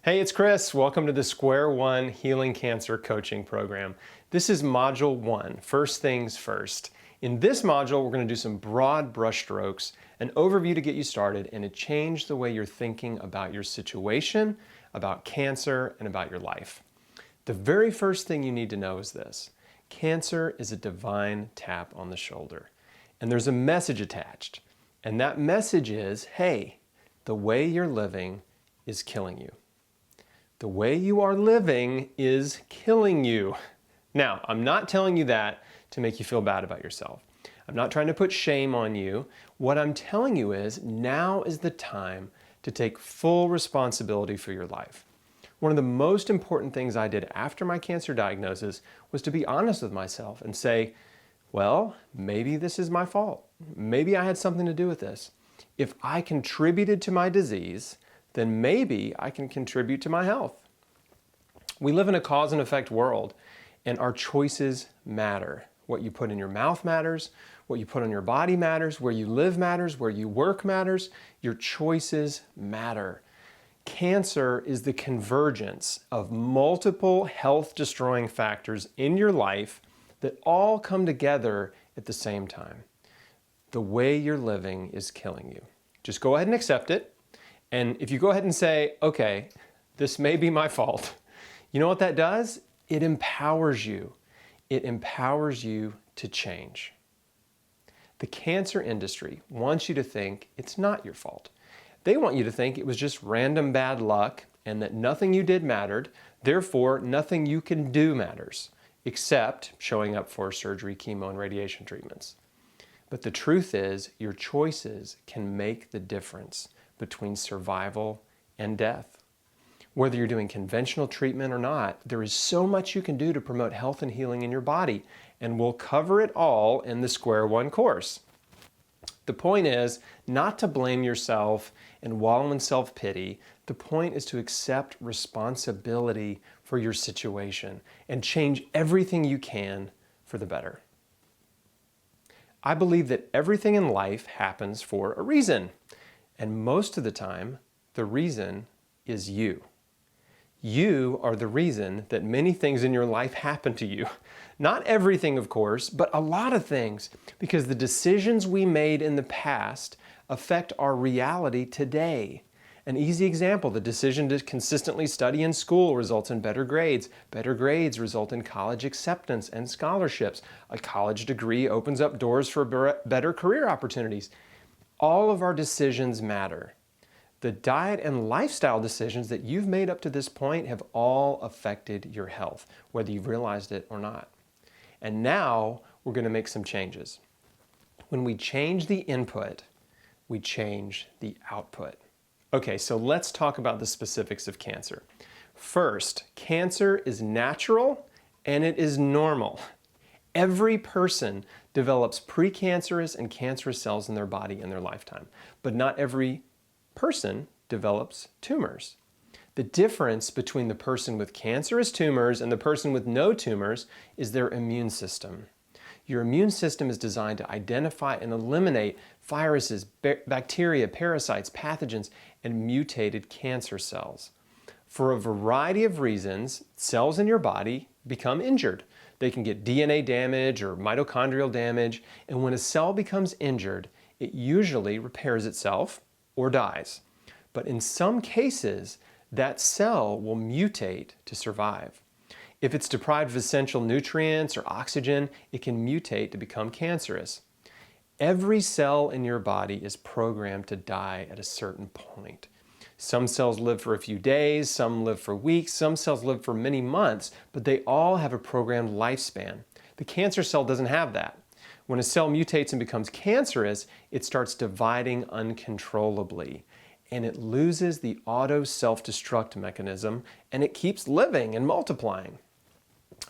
Hey, it's Chris. Welcome to the Square One Healing Cancer Coaching Program. This is Module 1, First Things First. In this module, we're going to do some broad brushstrokes, an overview to get you started, and to change the way you're thinking about your situation, about cancer, and about your life. The very first thing you need to know is this. Cancer is a divine tap on the shoulder. And there's a message attached. And that message is, hey, the way you're living is killing you. The way you are living is killing you. Now, I'm not telling you that to make you feel bad about yourself. I'm not trying to put shame on you. What I'm telling you is now is the time to take full responsibility for your life. One of the most important things I did after my cancer diagnosis was to be honest with myself and say, well, maybe this is my fault. Maybe I had something to do with this. If I contributed to my disease, then maybe I can contribute to my health. We live in a cause and effect world, and our choices matter. What you put in your mouth matters, what you put on your body matters, where you live matters, where you work matters. Your choices matter. Cancer is the convergence of multiple health-destroying factors in your life that all come together at the same time. The way you're living is killing you. Just go ahead and accept it. And if you go ahead and say, okay, this may be my fault, you know what that does? It empowers you. It empowers you to change. The cancer industry wants you to think it's not your fault. They want you to think it was just random bad luck and that nothing you did mattered, therefore nothing you can do matters, except showing up for surgery, chemo, and radiation treatments. But the truth is, your choices can make the difference between survival and death. Whether you're doing conventional treatment or not, there is so much you can do to promote health and healing in your body, and we'll cover it all in the Square One course. The point is not to blame yourself and wallow in self-pity. The point is to accept responsibility for your situation and change everything you can for the better. I believe that everything in life happens for a reason, and most of the time, the reason is you. You are the reason that many things in your life happen to you. Not everything, of course, but a lot of things, because the decisions we made in the past affect our reality today. An easy example, the decision to consistently study in school results in better grades. Better grades result in college acceptance and scholarships. A college degree opens up doors for better career opportunities. All of our decisions matter. The diet and lifestyle decisions that you've made up to this point have all affected your health, whether you've realized it or not. And now we're going to make some changes. When we change the input, we change the output. Okay, so let's talk about the specifics of cancer. First, cancer is natural and it is normal. Every person develops precancerous and cancerous cells in their body in their lifetime, but not every person develops tumors. The difference between the person with cancerous tumors and the person with no tumors is their immune system. Your immune system is designed to identify and eliminate viruses, bacteria, parasites, pathogens, and mutated cancer cells. For a variety of reasons, cells in your body become injured. They can get DNA damage or mitochondrial damage, and when a cell becomes injured, it usually repairs itself or dies. But in some cases, that cell will mutate to survive. If it's deprived of essential nutrients or oxygen, it can mutate to become cancerous. Every cell in your body is programmed to die at a certain point. Some cells live for a few days, some live for weeks, some cells live for many months, but they all have a programmed lifespan. The cancer cell doesn't have that. When a cell mutates and becomes cancerous, it starts dividing uncontrollably, and it loses the auto self-destruct mechanism, and it keeps living and multiplying.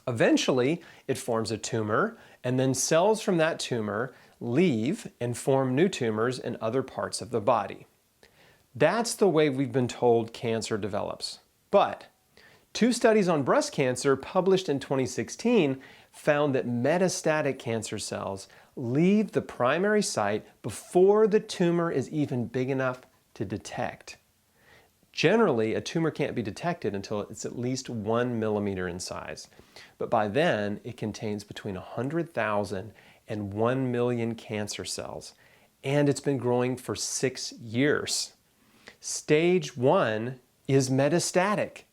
Eventually, it forms a tumor, and then cells from that tumor leave and form new tumors in other parts of the body. That's the way we've been told cancer develops. But 2 studies on breast cancer published in 2016 found that metastatic cancer cells leave the primary site before the tumor is even big enough to detect. Generally, a tumor can't be detected until it's at least 1 millimeter in size. But by then, it contains between 100,000 and 1 million cancer cells, and it's been growing for 6 years. Stage 1 is metastatic.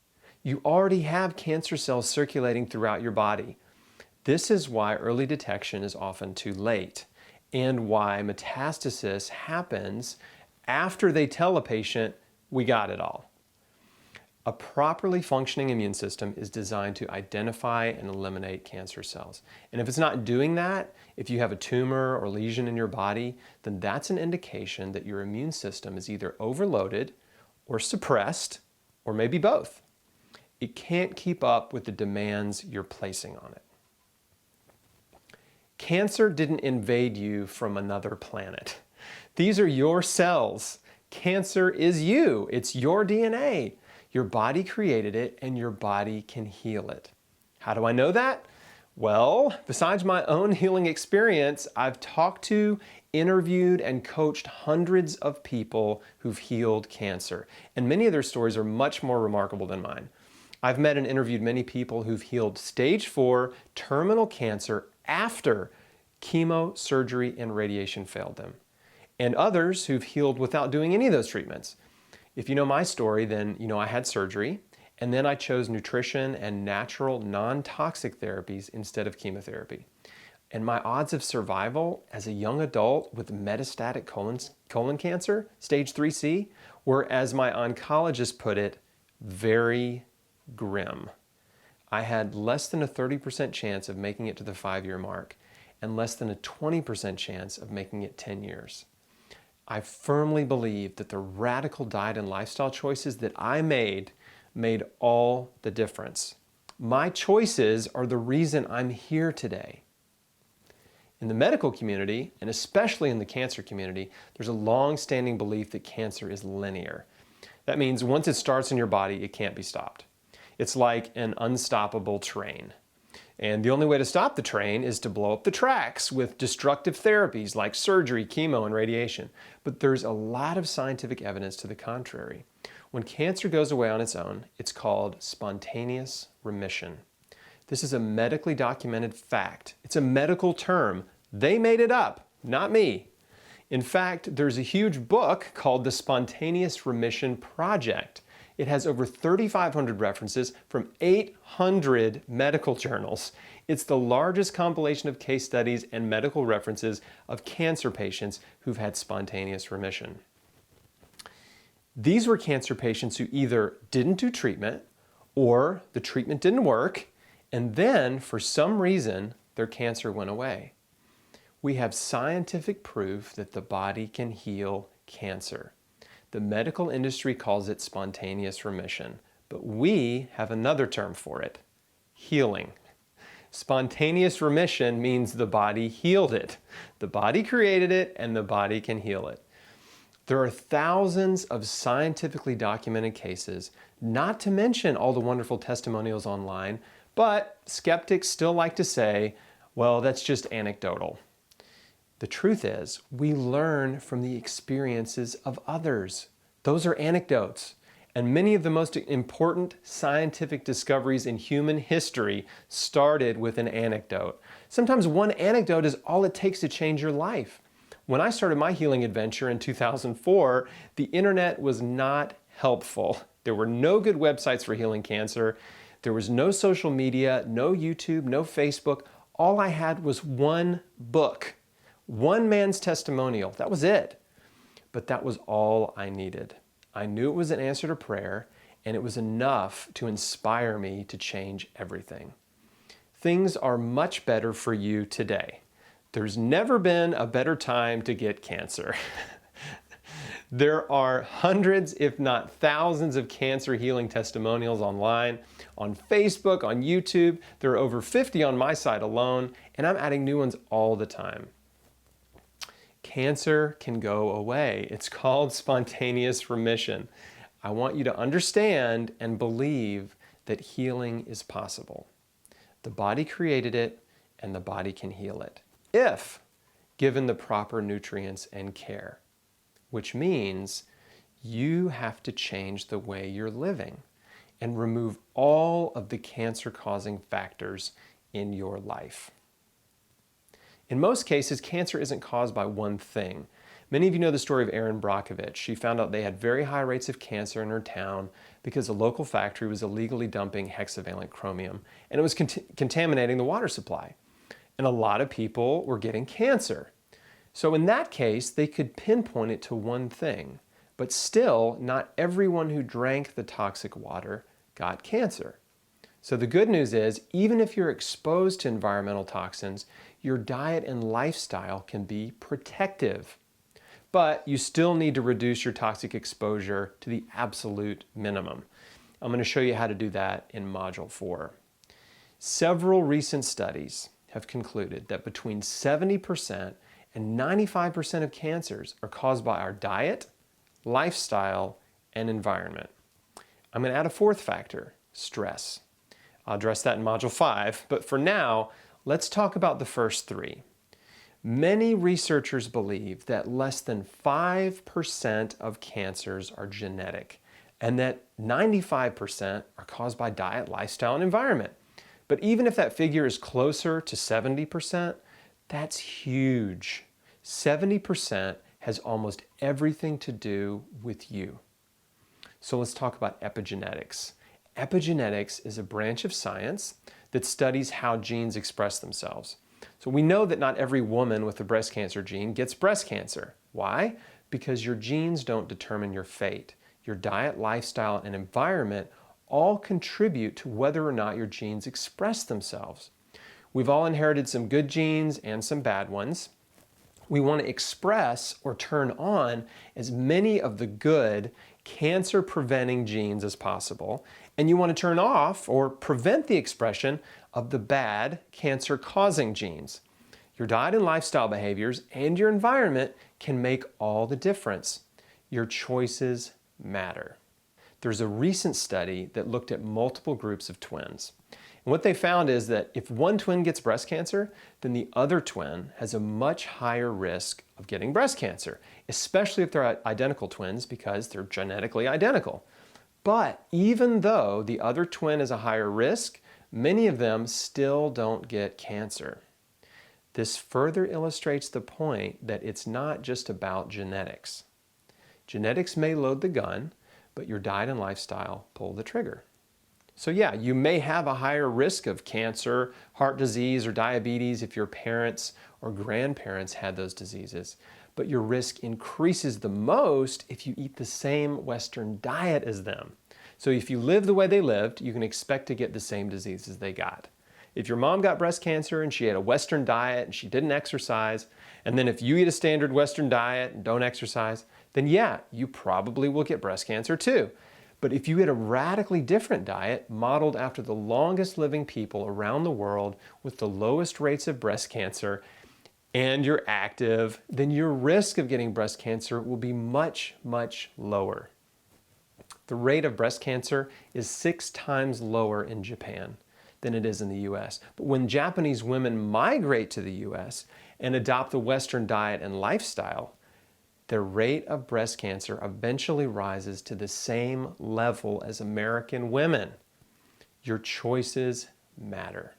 You already have cancer cells circulating throughout your body. This is why early detection is often too late, and why metastasis happens after they tell a patient, we got it all. A properly functioning immune system is designed to identify and eliminate cancer cells. And if it's not doing that, if you have a tumor or lesion in your body, then that's an indication that your immune system is either overloaded or suppressed, or maybe both. It can't keep up with the demands you're placing on it. Cancer didn't invade you from another planet. These are your cells. Cancer is you. It's your DNA. Your body created it, and your body can heal it. How do I know that? Well, besides my own healing experience, I've talked to, interviewed, and coached hundreds of people who've healed cancer, and many of their stories are much more remarkable than mine. I've met and interviewed many people who've healed stage 4 terminal cancer after chemo, surgery, and radiation failed them, and others who've healed without doing any of those treatments. If you know my story, then you know I had surgery, and then I chose nutrition and natural non-toxic therapies instead of chemotherapy. And my odds of survival as a young adult with metastatic colon cancer, stage 3C, were, as my oncologist put it, very grim. I had less than a 30% chance of making it to the 5-year mark, and less than a 20% chance of making it 10 years. I firmly believe that the radical diet and lifestyle choices that I made all the difference. My choices are the reason I'm here today. In the medical community, and especially in the cancer community, there's a long-standing belief that cancer is linear. That means once it starts in your body, it can't be stopped. It's like an unstoppable train. And the only way to stop the train is to blow up the tracks with destructive therapies like surgery, chemo, and radiation. But there's a lot of scientific evidence to the contrary. When cancer goes away on its own, it's called spontaneous remission. This is a medically documented fact. It's a medical term. They made it up, not me. In fact, there's a huge book called The Spontaneous Remission Project. It has over 3,500 references from 800 medical journals. It's the largest compilation of case studies and medical references of cancer patients who've had spontaneous remission. These were cancer patients who either didn't do treatment or the treatment didn't work, and then for some reason their cancer went away. We have scientific proof that the body can heal cancer. The medical industry calls it spontaneous remission, but we have another term for it: healing. Spontaneous remission means the body healed it. The body created it, and the body can heal it. There are thousands of scientifically documented cases, not to mention all the wonderful testimonials online, but skeptics still like to say, well, that's just anecdotal. The truth is, we learn from the experiences of others. Those are anecdotes. And many of the most important scientific discoveries in human history started with an anecdote. Sometimes one anecdote is all it takes to change your life. When I started my healing adventure in 2004, the internet was not helpful. There were no good websites for healing cancer. There was no social media, no YouTube, no Facebook. All I had was one book, one man's testimonial. That was it. But that was all I needed. I knew it was an answer to prayer, and it was enough to inspire me to change everything. Things are much better for you today. There's never been a better time to get cancer. There are hundreds, if not thousands, of cancer healing testimonials online, on Facebook, on YouTube. There are over 50 on my site alone, and I'm adding new ones all the time. Cancer can go away. It's called spontaneous remission. I want you to understand and believe that healing is possible. The body created it, and the body can heal it, if given the proper nutrients and care, which means You have to change the way you're living and remove all of the cancer-causing factors in your life. In most cases, cancer isn't caused by one thing. Many of you know the story of Erin Brockovich. She found out they had very high rates of cancer in her town because a local factory was illegally dumping hexavalent chromium, and it was contaminating the water supply. And a lot of people were getting cancer. So in that case, they could pinpoint it to one thing. But still, not everyone who drank the toxic water got cancer. So the good news is, even if you're exposed to environmental toxins, your diet and lifestyle can be protective. But you still need to reduce your toxic exposure to the absolute minimum. I'm going to show you how to do that in Module 4. Several recent studies have concluded that between 70% and 95% of cancers are caused by our diet, lifestyle, and environment. I'm going to add a fourth factor, stress. I'll address that in Module 5, but for now, let's talk about the first three. Many researchers believe that less than 5% of cancers are genetic, and that 95% are caused by diet, lifestyle, and environment. But even if that figure is closer to 70%, that's huge. 70% has almost everything to do with you. So let's talk about epigenetics. Epigenetics is a branch of science that studies how genes express themselves. So we know that not every woman with a breast cancer gene gets breast cancer. Why? Because your genes don't determine your fate. Your diet, lifestyle, and environment all contribute to whether or not your genes express themselves. We've all inherited some good genes and some bad ones. We want to express or turn on as many of the good cancer-preventing genes as possible, and you want to turn off or prevent the expression of the bad cancer-causing genes. Your diet and lifestyle behaviors and your environment can make all the difference. Your choices matter. There's a recent study that looked at multiple groups of twins. And what they found is that if one twin gets breast cancer, then the other twin has a much higher risk of getting breast cancer, especially if they're identical twins because they're genetically identical. But even though the other twin is a higher risk, many of them still don't get cancer. This further illustrates the point that it's not just about genetics. Genetics may load the gun, but your diet and lifestyle pull the trigger. So yeah, you may have a higher risk of cancer, heart disease, or diabetes if your parents or grandparents had those diseases, but your risk increases the most if you eat the same Western diet as them. So if you live the way they lived, you can expect to get the same diseases they got. If your mom got breast cancer and she had a Western diet and she didn't exercise, and then if you eat a standard Western diet and don't exercise, then yeah, you probably will get breast cancer too. But if you eat a radically different diet modeled after the longest living people around the world with the lowest rates of breast cancer, and you're active, then your risk of getting breast cancer will be much, much lower. The rate of breast cancer is 6 times lower in Japan than it is in the US. But when Japanese women migrate to the US and adopt the Western diet and lifestyle, their rate of breast cancer eventually rises to the same level as American women. Your choices matter.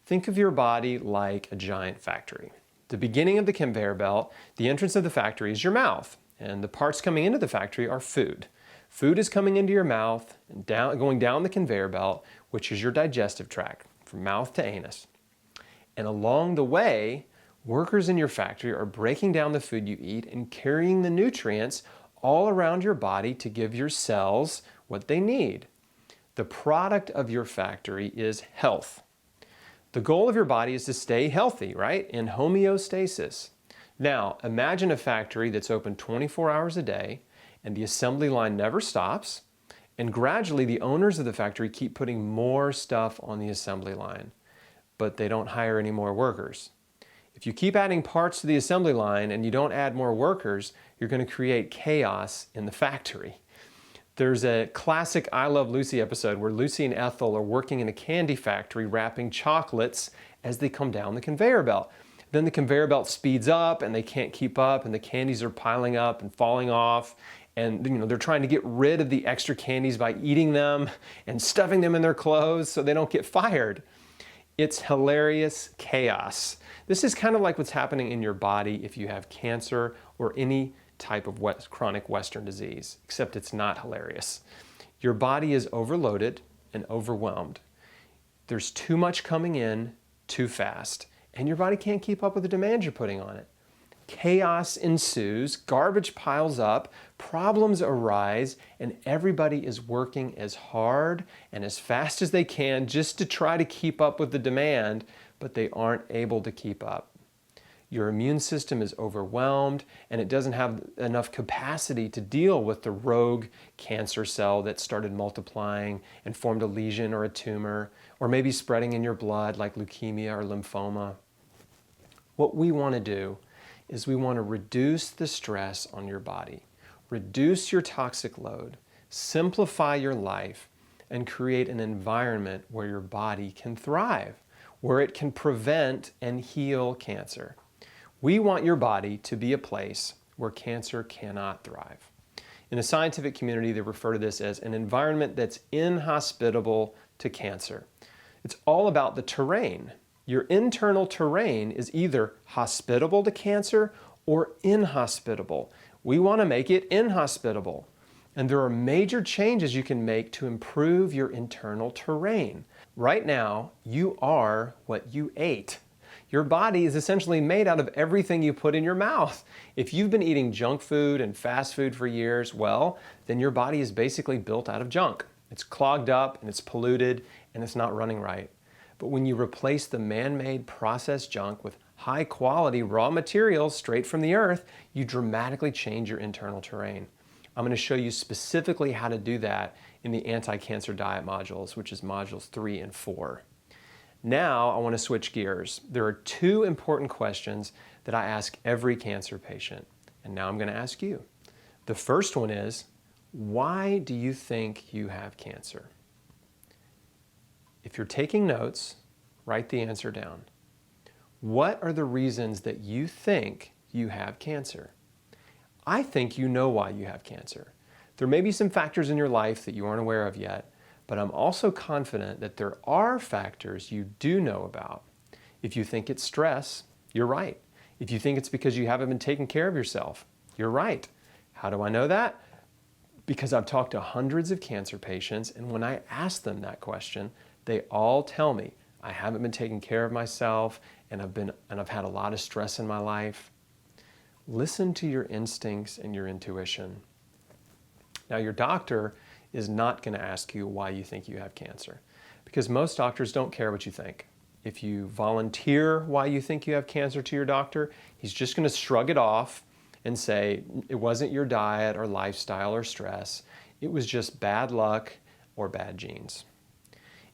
Think of your body like a giant factory. The beginning of the conveyor belt, the entrance of the factory is your mouth, and the parts coming into the factory are food. Food is coming into your mouth and going down the conveyor belt, which is your digestive tract, from mouth to anus. And along the way, workers in your factory are breaking down the food you eat and carrying the nutrients all around your body to give your cells what they need. The product of your factory is health. The goal of your body is to stay healthy, right? In homeostasis. Now, imagine a factory that's open 24 hours a day and the assembly line never stops, and gradually the owners of the factory keep putting more stuff on the assembly line, but they don't hire any more workers. If you keep adding parts to the assembly line and you don't add more workers, you're going to create chaos in the factory. There's a classic I Love Lucy episode where Lucy and Ethel are working in a candy factory wrapping chocolates as they come down the conveyor belt. Then the conveyor belt speeds up and they can't keep up and the candies are piling up and falling off. And they're trying to get rid of the extra candies by eating them and stuffing them in their clothes so they don't get fired. It's hilarious chaos. This is kind of like what's happening in your body if you have cancer or any type of chronic Western disease, except it's not hilarious. Your body is overloaded and overwhelmed. There's too much coming in too fast, and your body can't keep up with the demand you're putting on it. Chaos ensues, garbage piles up, problems arise, and everybody is working as hard and as fast as they can just to try to keep up with the demand, but they aren't able to keep up. Your immune system is overwhelmed and it doesn't have enough capacity to deal with the rogue cancer cell that started multiplying and formed a lesion or a tumor, or maybe spreading in your blood like leukemia or lymphoma. What we want to do is we want to reduce the stress on your body, reduce your toxic load, simplify your life, and create an environment where your body can thrive, where it can prevent and heal cancer. We want your body to be a place where cancer cannot thrive. In the scientific community, they refer to this as an environment that's inhospitable to cancer. It's all about the terrain. Your internal terrain is either hospitable to cancer or inhospitable. We want to make it inhospitable. And there are major changes you can make to improve your internal terrain. Right now, you are what you ate. Your body is essentially made out of everything you put in your mouth. If you've been eating junk food and fast food for years, well, then your body is basically built out of junk. It's clogged up and it's polluted and it's not running right. But when you replace the man-made processed junk with high-quality raw materials straight from the earth, you dramatically change your internal terrain. I'm going to show you specifically how to do that in the anti-cancer diet modules, which is modules 3 and 4. Now I want to switch gears. There are two important questions that I ask every cancer patient, and now I'm going to ask you. The first one is, why do you think you have cancer? If you're taking notes, write the answer down. What are the reasons that you think you have cancer? I think you know why you have cancer. There may be some factors in your life that you aren't aware of yet, but I'm also confident that there are factors you do know about. If you think it's stress, you're right. If you think it's because you haven't been taking care of yourself, you're right. How do I know that? Because I've talked to hundreds of cancer patients, and when I ask them that question, they all tell me, I haven't been taking care of myself, and I've had a lot of stress in my life. Listen to your instincts and your intuition. Now, your doctor is not going to ask you why you think you have cancer, because most doctors don't care what you think. If you volunteer why you think you have cancer to your doctor, he's just going to shrug it off and say, it wasn't your diet or lifestyle or stress, it was just bad luck or bad genes.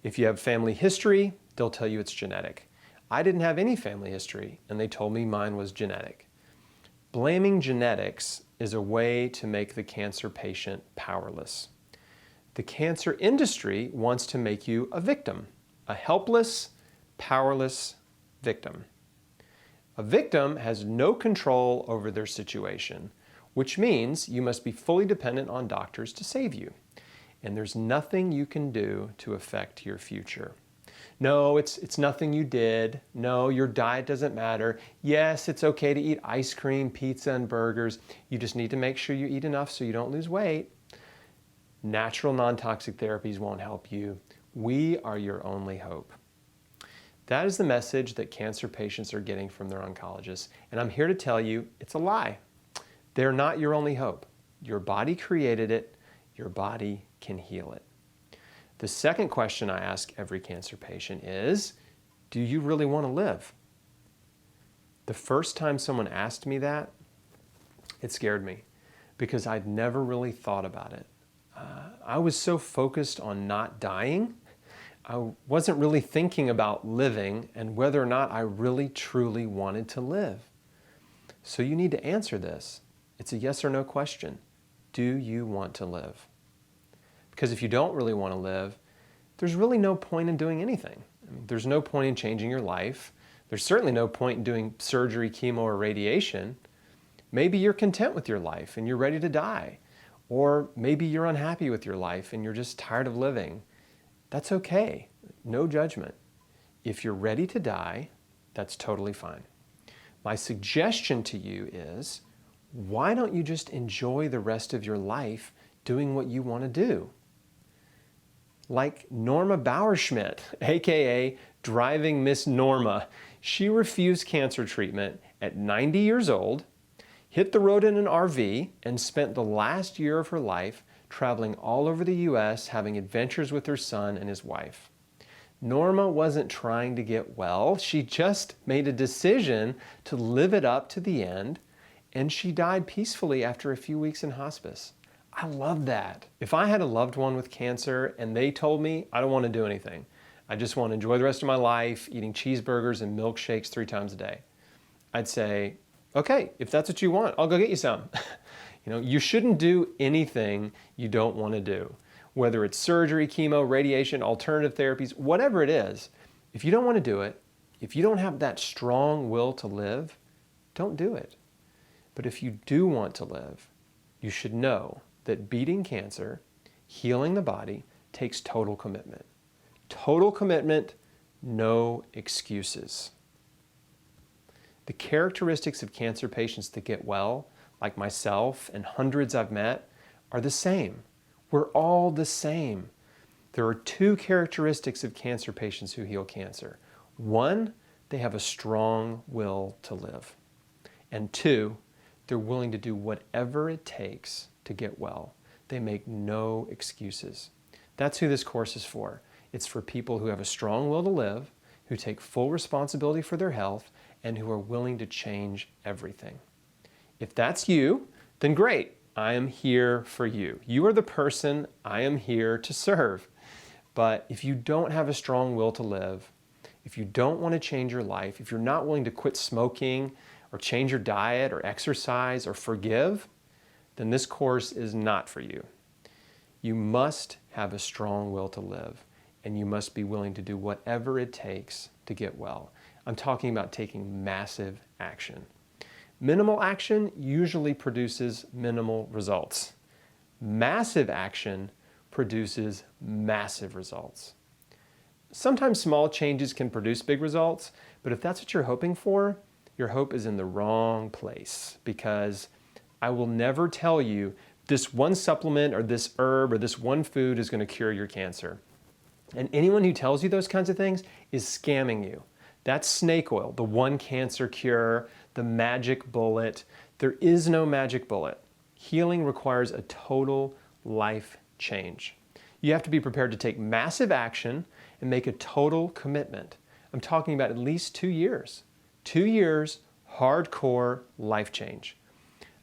If you have family history, they'll tell you it's genetic. I didn't have any family history, and they told me mine was genetic. Blaming genetics is a way to make the cancer patient powerless. The cancer industry wants to make you a victim, a helpless, powerless victim. A victim has no control over their situation, which means you must be fully dependent on doctors to save you. And there's nothing you can do to affect your future. No, it's nothing you did. No, your diet doesn't matter. Yes, it's okay to eat ice cream, pizza, and burgers. You just need to make sure you eat enough so you don't lose weight. Natural non-toxic therapies won't help you. We are your only hope. That is the message that cancer patients are getting from their oncologists, and I'm here to tell you it's a lie. They're not your only hope. Your body created it. Your body can heal it. The second question I ask every cancer patient is, do you really want to live? The first time someone asked me that, it scared me because I'd never really thought about it. I was so focused on not dying, I wasn't really thinking about living and whether or not I really truly wanted to live. So you need to answer this. It's a yes or no question. Do you want to live? Because if you don't really want to live, there's really no point in doing anything. There's no point in changing your life. There's certainly no point in doing surgery, chemo, or radiation. Maybe you're content with your life and you're ready to die. Or maybe you're unhappy with your life and you're just tired of living. That's okay. No judgment. If you're ready to die, that's totally fine. My suggestion to you is, why don't you just enjoy the rest of your life doing what you want to do? Like Norma Bauerschmidt, aka Driving Miss Norma. She refused cancer treatment at 90 years old, hit the road in an RV, and spent the last year of her life traveling all over the US having adventures with her son and his wife. Norma wasn't trying to get well. She just made a decision to live it up to the end, and she died peacefully after a few weeks in hospice. I love that. If I had a loved one with cancer and they told me, I don't want to do anything, I just want to enjoy the rest of my life eating cheeseburgers and milkshakes 3 times a day, I'd say, okay, if that's what you want, I'll go get you some. You shouldn't do anything you don't want to do. Whether it's surgery, chemo, radiation, alternative therapies, whatever it is, if you don't want to do it, if you don't have that strong will to live, don't do it. But if you do want to live, you should know that beating cancer, healing the body, takes total commitment. Total commitment, no excuses. The characteristics of cancer patients that get well, like myself and hundreds I've met, are the same. We're all the same. There are 2 characteristics of cancer patients who heal cancer. 1, they have a strong will to live. And 2, they're willing to do whatever it takes to get well. They make no excuses. That's who this course is for. It's for people who have a strong will to live, who take full responsibility for their health, and who are willing to change everything. If that's you, then great. I am here for you. You are the person I am here to serve. But if you don't have a strong will to live, if you don't want to change your life, if you're not willing to quit smoking or change your diet or exercise or forgive, then this course is not for you. You must have a strong will to live, and you must be willing to do whatever it takes to get well. I'm talking about taking massive action. Minimal action usually produces minimal results. Massive action produces massive results. Sometimes small changes can produce big results, but if that's what you're hoping for, your hope is in the wrong place, because I will never tell you this one supplement or this herb or this one food is going to cure your cancer. And anyone who tells you those kinds of things is scamming you. That's snake oil, the one cancer cure, the magic bullet. There is no magic bullet. Healing requires a total life change. You have to be prepared to take massive action and make a total commitment. I'm talking about at least 2 years. 2 years, hardcore life change.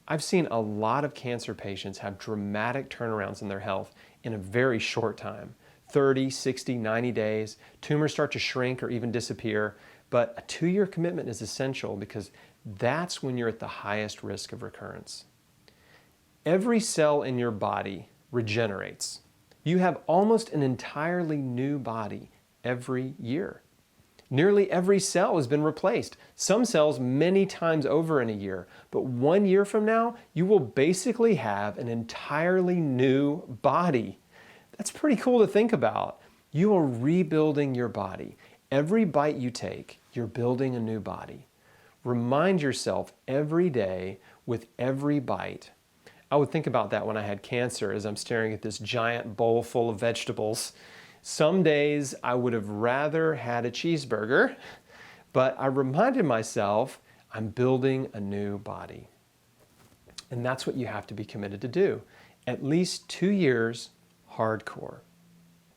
I've seen a lot of cancer patients have dramatic turnarounds in their health in a very short time. 30, 60, 90 days. Tumors start to shrink or even disappear. But a 2-year commitment is essential because that's when you're at the highest risk of recurrence. Every cell in your body regenerates. You have almost an entirely new body every year. Nearly every cell has been replaced, some cells many times over in a year. But 1 year from now, you will basically have an entirely new body. That's pretty cool to think about. You are rebuilding your body. Every bite you take, you're building a new body. Remind yourself every day with every bite. I would think about that when I had cancer as I'm staring at this giant bowl full of vegetables. Some days I would have rather had a cheeseburger, but I reminded myself I'm building a new body. And that's what you have to be committed to do. At least 2 years, hardcore.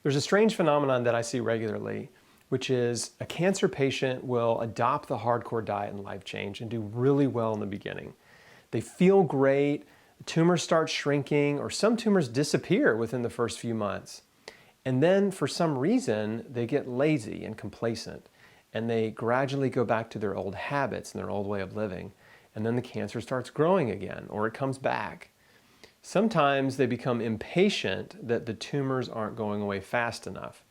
There's a strange phenomenon that I see regularly, which is a cancer patient will adopt the hardcore diet and life change and do really well in the beginning. They feel great, the tumors start shrinking, or some tumors disappear within the first few months. And then for some reason, they get lazy and complacent, and they gradually go back to their old habits and their old way of living. And then the cancer starts growing again, or it comes back. Sometimes they become impatient that the tumors aren't going away fast enough.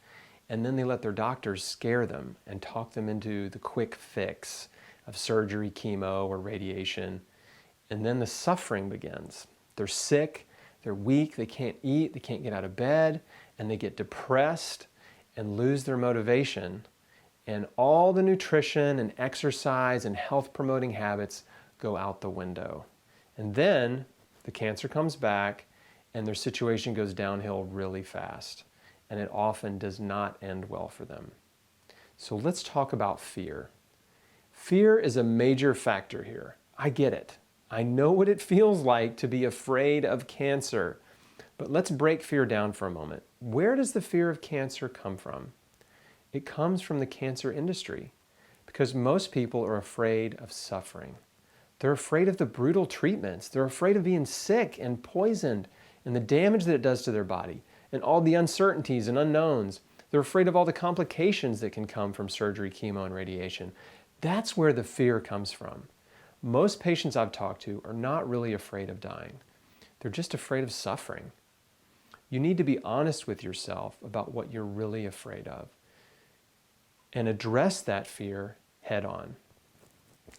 and then they let their doctors scare them and talk them into the quick fix of surgery, chemo, or radiation. And then the suffering begins. They're sick, they're weak, they can't eat, they can't get out of bed, and they get depressed and lose their motivation. And all the nutrition and exercise and health promoting habits go out the window. And then the cancer comes back and their situation goes downhill really fast. And it often does not end well for them. So let's talk about fear. Fear is a major factor here. I get it. I know what it feels like to be afraid of cancer. But let's break fear down for a moment. Where does the fear of cancer come from? It comes from the cancer industry because most people are afraid of suffering. They're afraid of the brutal treatments. They're afraid of being sick and poisoned and the damage that it does to their body and all the uncertainties and unknowns. They're afraid of all the complications that can come from surgery, chemo, and radiation. That's where the fear comes from. Most patients I've talked to are not really afraid of dying. They're just afraid of suffering. You need to be honest with yourself about what you're really afraid of and address that fear head on.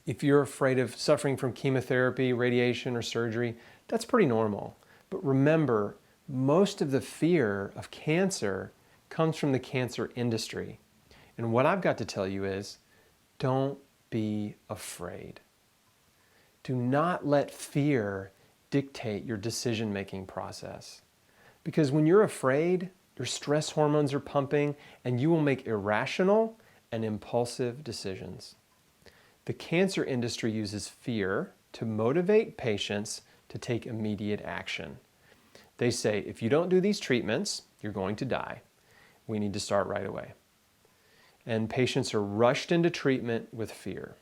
If you're afraid of suffering from chemotherapy, radiation, or surgery, that's pretty normal. But remember, most of the fear of cancer comes from the cancer industry. And what I've got to tell you is, don't be afraid. Do not let fear dictate your decision-making process. Because when you're afraid, your stress hormones are pumping and you will make irrational and impulsive decisions. The cancer industry uses fear to motivate patients to take immediate action. They say, if you don't do these treatments, you're going to die. We need to start right away. And patients are rushed into treatment with fear.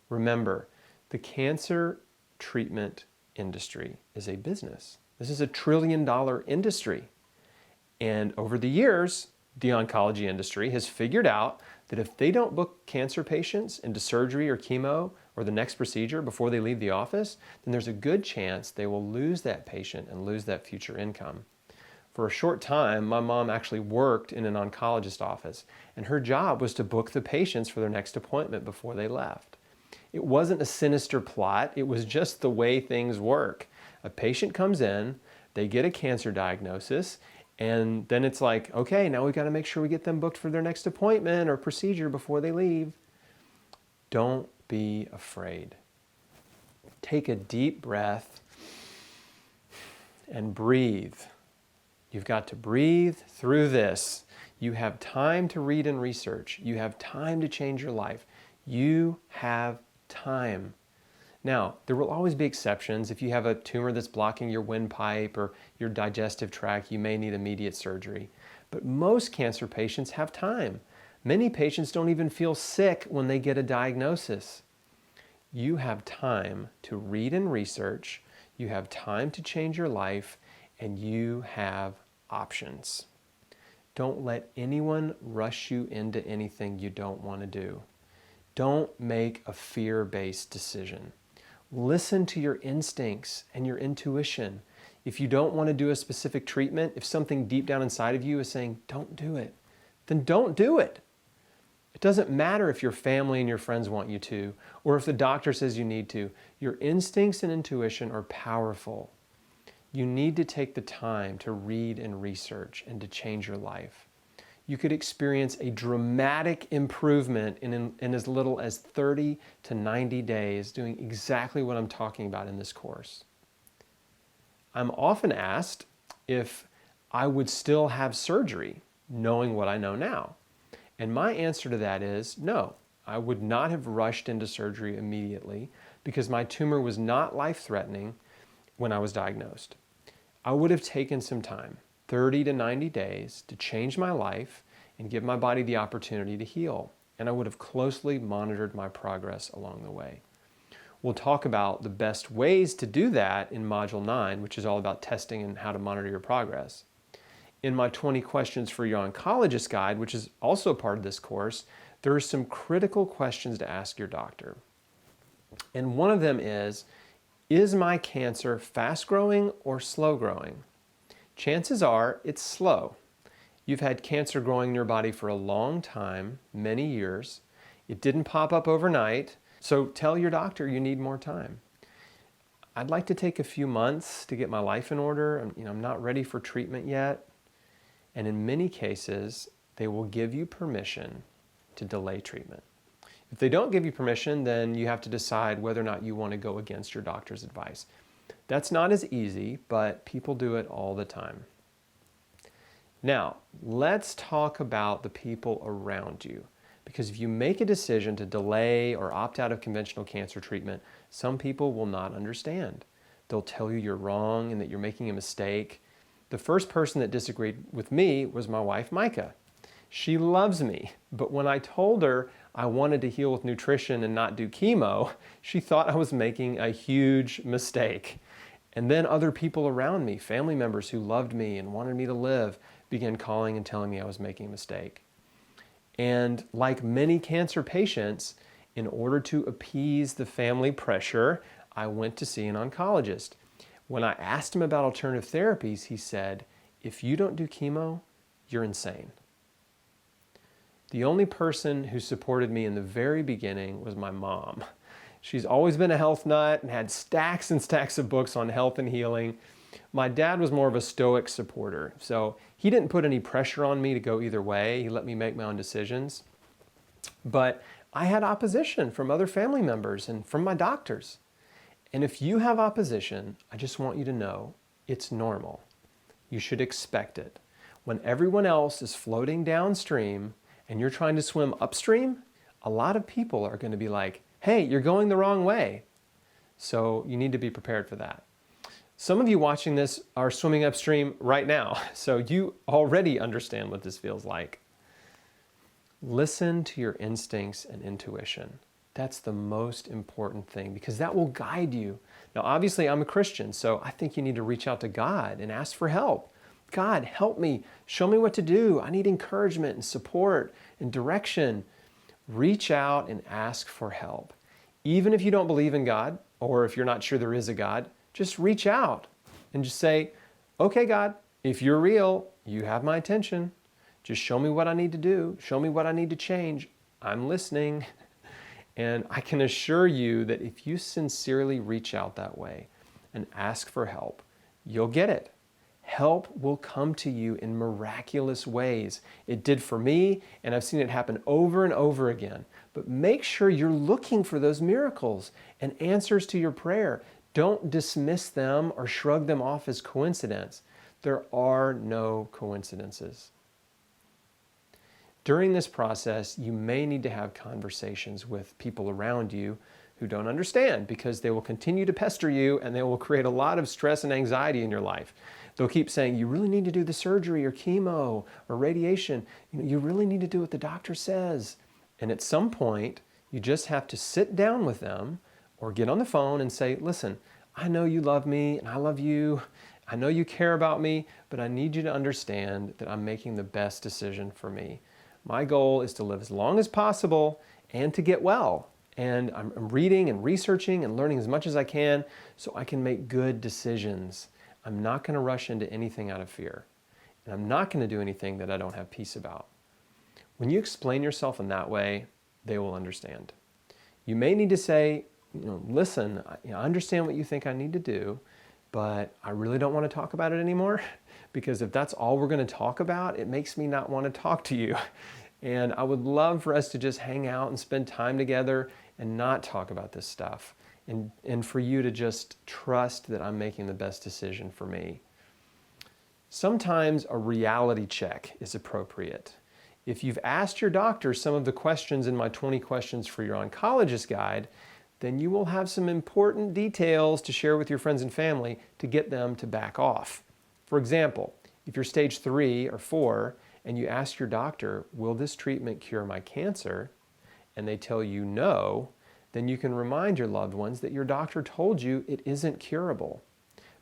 Remember, the cancer treatment industry is a business. This is a $1 trillion industry. And over the years, the oncology industry has figured out that if they don't book cancer patients into surgery or chemo or the next procedure before they leave the office, then there's a good chance they will lose that patient and lose that future income. For a short time, my mom actually worked in an oncologist office, and her job was to book the patients for their next appointment before they left. It wasn't a sinister plot, it was just the way things work. A patient comes in, they get a cancer diagnosis, and then it's like, okay, now we got to make sure we get them booked for their next appointment or procedure before they leave. Don't be afraid. Take a deep breath and breathe. You've got to breathe through this. You have time to read and research. You have time to change your life. You have time. Now, there will always be exceptions. If you have a tumor that's blocking your windpipe or your digestive tract, you may need immediate surgery. But most cancer patients have time. Many patients don't even feel sick when they get a diagnosis. You have time to read and research, you have time to change your life, and you have options. Don't let anyone rush you into anything you don't want to do. Don't make a fear-based decision. Listen to your instincts and your intuition. If you don't want to do a specific treatment, if something deep down inside of you is saying, don't do it, then don't do it. It doesn't matter if your family and your friends want you to, or if the doctor says you need to. Your instincts and intuition are powerful. You need to take the time to read and research and to change your life. You could experience a dramatic improvement in as little as 30 to 90 days doing exactly what I'm talking about in this course. I'm often asked if I would still have surgery knowing what I know now. And my answer to that is no, I would not have rushed into surgery immediately because my tumor was not life-threatening when I was diagnosed. I would have taken some time, 30 to 90 days, to change my life and give my body the opportunity to heal. And I would have closely monitored my progress along the way. We'll talk about the best ways to do that in Module 9, which is all about testing and how to monitor your progress. In my 20 questions for your oncologist guide, which is also part of this course, there are some critical questions to ask your doctor. And one of them is my cancer fast growing or slow growing? Chances are it's slow. You've had cancer growing in your body for a long time, many years. It didn't pop up overnight, so tell your doctor you need more time. I'd like to take a few months to get my life in order. I'm not ready for treatment yet. And in many cases, they will give you permission to delay treatment. If they don't give you permission, then you have to decide whether or not you want to go against your doctor's advice. That's not as easy, but people do it all the time. Now, let's talk about the people around you. Because if you make a decision to delay or opt out of conventional cancer treatment, some people will not understand. They'll tell you you're wrong and that you're making a mistake. The first person that disagreed with me was my wife, Micah. She loves me, but when I told her I wanted to heal with nutrition and not do chemo, she thought I was making a huge mistake. And then other people around me, family members who loved me and wanted me to live, began calling and telling me I was making a mistake. And like many cancer patients, in order to appease the family pressure, I went to see an oncologist. When I asked him about alternative therapies, he said, "If you don't do chemo, you're insane." The only person who supported me in the very beginning was my mom. She's always been a health nut and had stacks and stacks of books on health and healing. My dad was more of a stoic supporter, so he didn't put any pressure on me to go either way. He let me make my own decisions. But I had opposition from other family members and from my doctors. And if you have opposition, I just want you to know it's normal. You should expect it. When everyone else is floating downstream and you're trying to swim upstream, a lot of people are going to be like, "Hey, you're going the wrong way." So you need to be prepared for that. Some of you watching this are swimming upstream right now, so you already understand what this feels like. Listen to your instincts and intuition. That's the most important thing because that will guide you. Now, obviously, I'm a Christian, so I think you need to reach out to God and ask for help. God, help me. Show me what to do. I need encouragement and support and direction. Reach out and ask for help. Even if you don't believe in God, or if you're not sure there is a God, just reach out and just say, "Okay, God, if you're real, you have my attention. Just show me what I need to do. Show me what I need to change. I'm listening." And I can assure you that if you sincerely reach out that way and ask for help, you'll get it. Help will come to you in miraculous ways. It did for me, and I've seen it happen over and over again. But make sure you're looking for those miracles and answers to your prayer. Don't dismiss them or shrug them off as coincidence. There are no coincidences. During this process, you may need to have conversations with people around you who don't understand because they will continue to pester you and they will create a lot of stress and anxiety in your life. They'll keep saying, "You really need to do the surgery or chemo or radiation. You really need to do what the doctor says." And at some point, you just have to sit down with them or get on the phone and say, "Listen, I know you love me and I love you. I know you care about me, but I need you to understand that I'm making the best decision for me. My goal is to live as long as possible and to get well. And I'm reading and researching and learning as much as I can so I can make good decisions. I'm not going to rush into anything out of fear. And I'm not going to do anything that I don't have peace about." When you explain yourself in that way, they will understand. You may need to say, "Listen, I understand what you think I need to do, but I really don't want to talk about it anymore because if that's all we're going to talk about, it makes me not want to talk to you. And I would love for us to just hang out and spend time together and not talk about this stuff. And for you to just trust that I'm making the best decision for me." Sometimes a reality check is appropriate. If you've asked your doctor some of the questions in my 20 questions for your oncologist guide, then you will have some important details to share with your friends and family to get them to back off. For example, if you're stage 3 or 4 and you ask your doctor, "Will this treatment cure my cancer?" and they tell you no, then you can remind your loved ones that your doctor told you it isn't curable.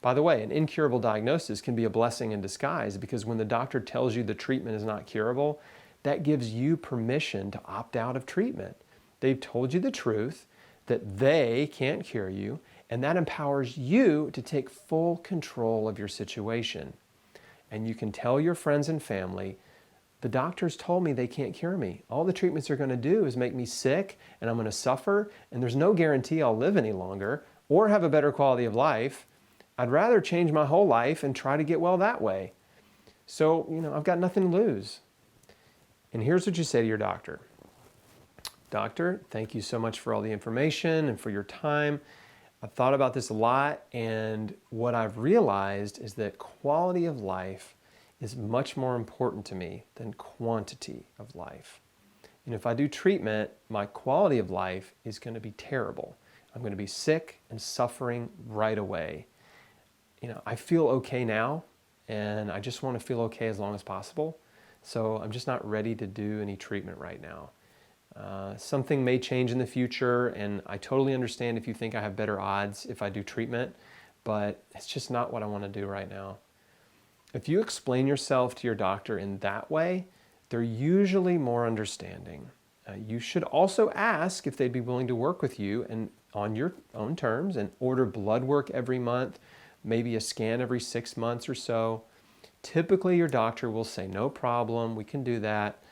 By the way, an incurable diagnosis can be a blessing in disguise because when the doctor tells you the treatment is not curable, that gives you permission to opt out of treatment. They've told you the truth, that they can't cure you, and that empowers you to take full control of your situation. And you can tell your friends and family, The doctors told me they can't cure me. All the treatments are going to do is make me sick and I'm going to suffer, and there's no guarantee I'll live any longer or have a better quality of life. I'd rather change my whole life and try to get well that way. So, I've got nothing to lose. And here's what you say to your doctor. Doctor, thank you so much for all the information and for your time. I've thought about this a lot, and what I've realized is that quality of life is much more important to me than quantity of life. And if I do treatment, my quality of life is going to be terrible. I'm going to be sick and suffering right away. I feel okay now, and I just want to feel okay as long as possible. So I'm just not ready to do any treatment right now. Something may change in the future, and I totally understand if you think I have better odds if I do treatment, but it's just not what I want to do right now. If you explain yourself to your doctor in that way, they're usually more understanding. You should also ask if they'd be willing to work with you and on your own terms and order blood work every month, maybe a scan every 6 months or so. Typically, your doctor will say, no problem, we can do that.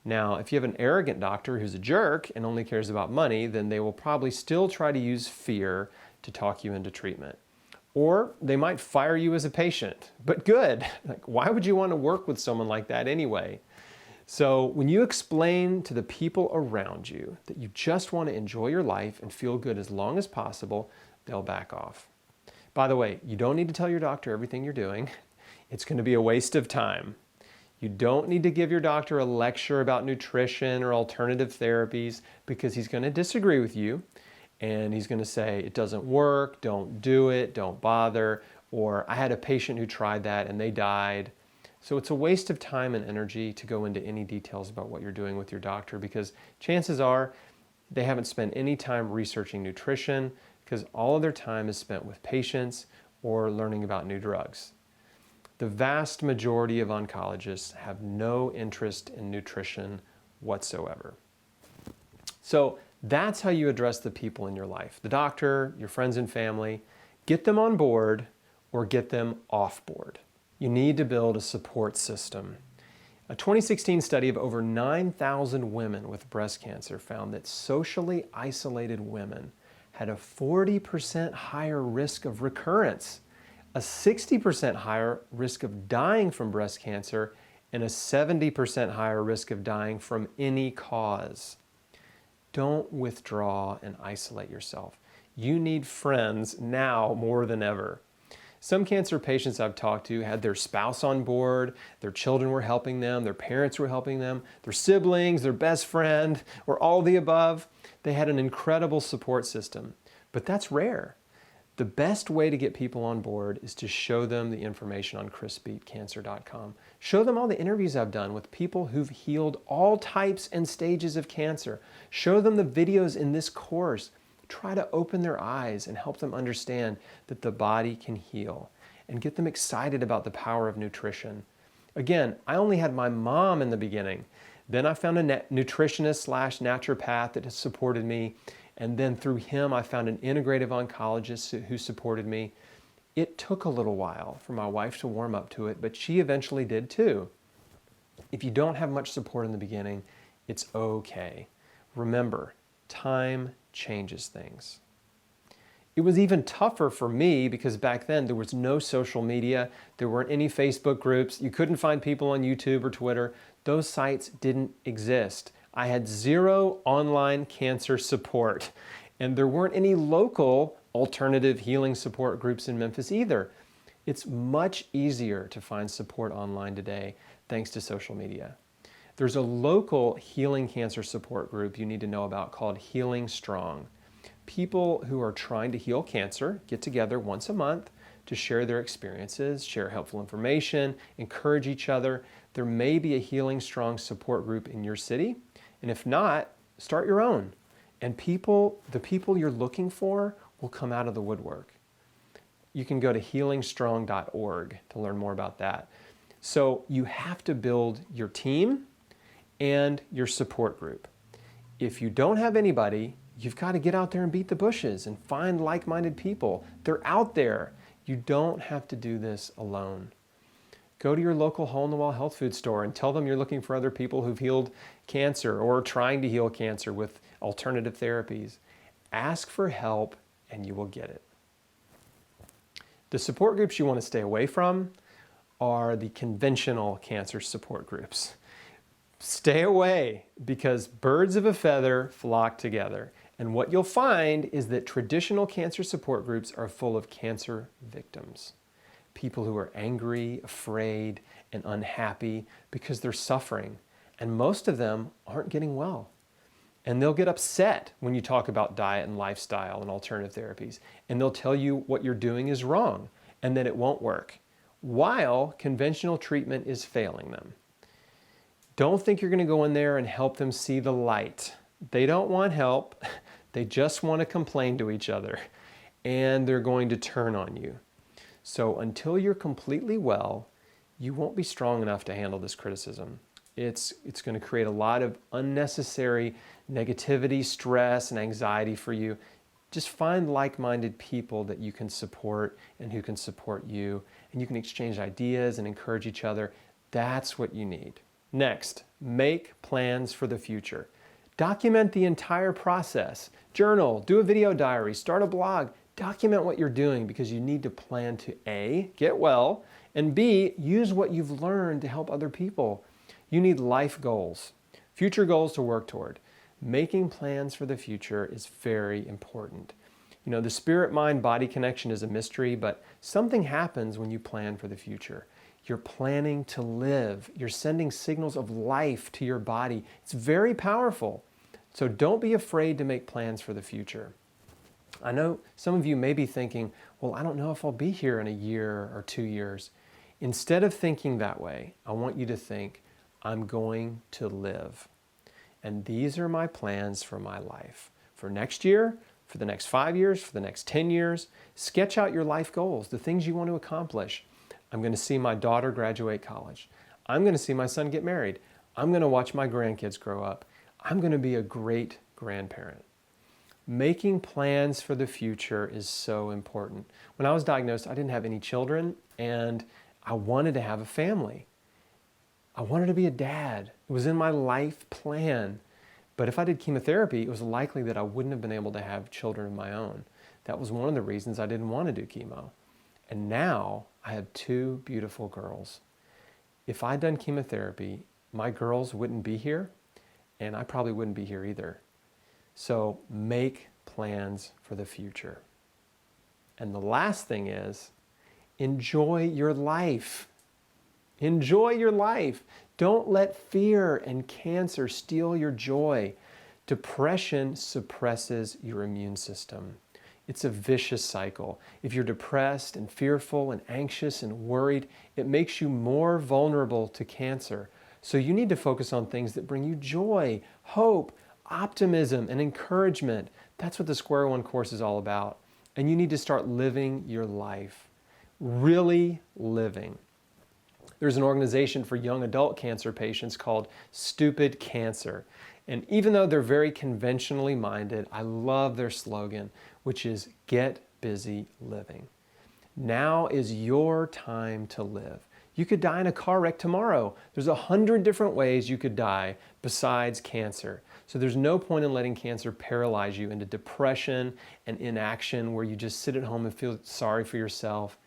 Now, if you have an arrogant doctor who's a jerk and only cares about money, then they will probably still try to use fear to talk you into treatment. Or they might fire you as a patient, but good. Why would you want to work with someone like that anyway? So when you explain to the people around you that you just want to enjoy your life and feel good as long as possible, they'll back off. By the way, you don't need to tell your doctor everything you're doing. It's going to be a waste of time. You don't need to give your doctor a lecture about nutrition or alternative therapies because he's going to disagree with you. And he's going to say, it doesn't work, don't do it, don't bother, or I had a patient who tried that and they died. So it's a waste of time and energy to go into any details about what you're doing with your doctor because chances are they haven't spent any time researching nutrition because all of their time is spent with patients or learning about new drugs. The vast majority of oncologists have no interest in nutrition whatsoever. So that's how you address the people in your life, the doctor, your friends and family. Get them on board or get them off board. You need to build a support system. A 2016 study of over 9,000 women with breast cancer found that socially isolated women had a 40% higher risk of recurrence, a 60% higher risk of dying from breast cancer, and a 70% higher risk of dying from any cause. Don't withdraw and isolate yourself. You need friends now more than ever. Some cancer patients I've talked to had their spouse on board, their children were helping them, their parents were helping them, their siblings, their best friend, or all the above. They had an incredible support system, but that's rare. The best way to get people on board is to show them the information on chrisbeatcancer.com. Show them all the interviews I've done with people who've healed all types and stages of cancer. Show them the videos in this course. Try to open their eyes and help them understand that the body can heal and get them excited about the power of nutrition. Again, I only had my mom in the beginning. Then I found a nutritionist/naturopath that has supported me. And then through him, I found an integrative oncologist who supported me. It took a little while for my wife to warm up to it, but she eventually did too. If you don't have much support in the beginning, it's okay. Remember, time changes things. It was even tougher for me because back then there was no social media, there weren't any Facebook groups, you couldn't find people on YouTube or Twitter. Those sites didn't exist. I had zero online cancer support, and there weren't any local alternative healing support groups in Memphis either. It's much easier to find support online today thanks to social media. There's a local healing cancer support group you need to know about called Healing Strong. People who are trying to heal cancer get together once a month to share their experiences, share helpful information, encourage each other. There may be a Healing Strong support group in your city. And if not, start your own. And the people you're looking for will come out of the woodwork. You can go to healingstrong.org to learn more about that. So you have to build your team and your support group. If you don't have anybody, you've got to get out there and beat the bushes and find like-minded people. They're out there. You don't have to do this alone. Go to your local hole-in-the-wall health food store and tell them you're looking for other people who've healed cancer or trying to heal cancer with alternative therapies. Ask for help and you will get it. The support groups you want to stay away from are the conventional cancer support groups. Stay away because birds of a feather flock together. And what you'll find is that traditional cancer support groups are full of cancer victims. People who are angry, afraid, and unhappy because they're suffering. And most of them aren't getting well. And they'll get upset when you talk about diet and lifestyle and alternative therapies. And they'll tell you what you're doing is wrong and that it won't work, while conventional treatment is failing them. Don't think you're going to go in there and help them see the light. They don't want help. They just want to complain to each other. And they're going to turn on you. So until you're completely well, you won't be strong enough to handle this criticism. It's going to create a lot of unnecessary negativity, stress, and anxiety for you. Just find like-minded people that you can support and who can support you, and you can exchange ideas and encourage each other. That's what you need. Next, make plans for the future. Document the entire process. Journal, do a video diary, start a blog. Document what you're doing because you need to plan to A, get well, and B, use what you've learned to help other people. You need life goals, future goals to work toward. Making plans for the future is very important. You know, the spirit-mind-body connection is a mystery, but something happens when you plan for the future. You're planning to live. You're sending signals of life to your body. It's very powerful. So don't be afraid to make plans for the future. I know some of you may be thinking, well, I don't know if I'll be here in a year or 2 years. Instead of thinking that way, I want you to think, I'm going to live. And these are my plans for my life. For next year, for the next 5 years, for the next 10 years, sketch out your life goals, the things you want to accomplish. I'm going to see my daughter graduate college. I'm going to see my son get married. I'm going to watch my grandkids grow up. I'm going to be a great grandparent. Making plans for the future is so important. When I was diagnosed, I didn't have any children, and I wanted to have a family. I wanted to be a dad. It was in my life plan. But if I did chemotherapy, it was likely that I wouldn't have been able to have children of my own. That was one of the reasons I didn't want to do chemo. And now I have 2 beautiful girls. If I'd done chemotherapy, my girls wouldn't be here, and I probably wouldn't be here either. So make plans for the future. And the last thing is, enjoy your life. Enjoy your life. Don't let fear and cancer steal your joy. Depression suppresses your immune system. It's a vicious cycle. If you're depressed and fearful and anxious and worried, it makes you more vulnerable to cancer. So you need to focus on things that bring you joy, hope, optimism, and encouragement. That's what the Square One course is all about. And you need to start living your life. Really living. There's an organization for young adult cancer patients called Stupid Cancer. And even though they're very conventionally minded, I love their slogan, which is Get Busy Living. Now is your time to live. You could die in a car wreck tomorrow. There's 100 different ways you could die besides cancer. So there's no point in letting cancer paralyze you into depression and inaction where you just sit at home and feel sorry for yourself.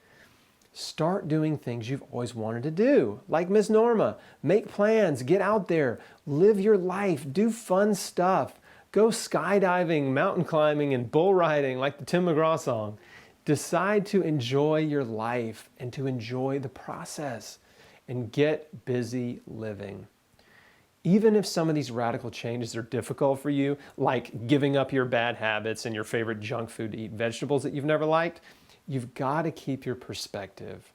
Start doing things you've always wanted to do, like Miss Norma. Make plans, get out there, live your life, do fun stuff. Go skydiving, mountain climbing, and bull riding like the Tim McGraw song. Decide to enjoy your life and to enjoy the process and get busy living. Even if some of these radical changes are difficult for you, like giving up your bad habits and your favorite junk food to eat vegetables that you've never liked, you've got to keep your perspective.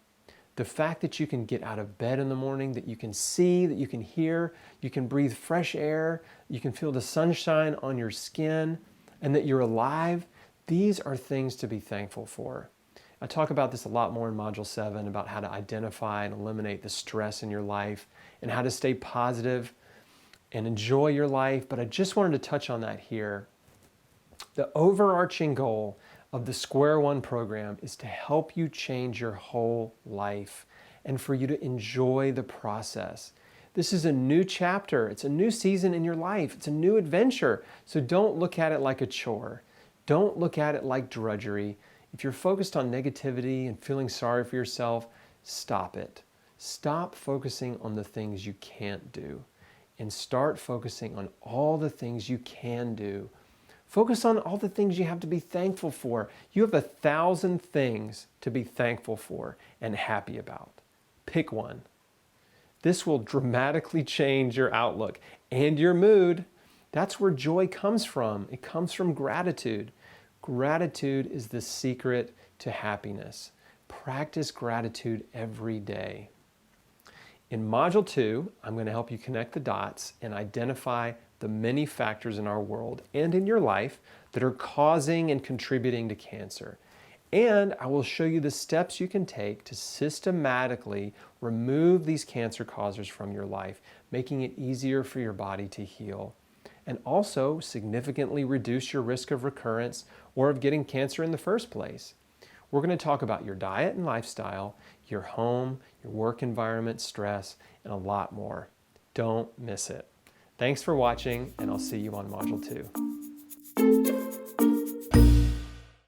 The fact that you can get out of bed in the morning, that you can see, that you can hear, you can breathe fresh air, you can feel the sunshine on your skin, and that you're alive, these are things to be thankful for. I talk about this a lot more in Module 7 about how to identify and eliminate the stress in your life and how to stay positive and enjoy your life, but I just wanted to touch on that here. The overarching goal of the Square One program is to help you change your whole life and for you to enjoy the process. This is a new chapter. It's a new season in your life. It's a new adventure. So don't look at it like a chore. Don't look at it like drudgery. If you're focused on negativity and feeling sorry for yourself, stop it. Stop focusing on the things you can't do and start focusing on all the things you can do. Focus on all the things you have to be thankful for. You have 1,000 things to be thankful for and happy about. Pick one. This will dramatically change your outlook and your mood. That's where joy comes from. It comes from gratitude. Gratitude is the secret to happiness. Practice gratitude every day. In Module 2, I'm going to help you connect the dots and identify the many factors in our world and in your life that are causing and contributing to cancer. And I will show you the steps you can take to systematically remove these cancer causers from your life, making it easier for your body to heal, and also significantly reduce your risk of recurrence or of getting cancer in the first place. We're going to talk about your diet and lifestyle, your home, your work environment, stress, and a lot more. Don't miss it. Thanks for watching, and I'll see you on Module 2.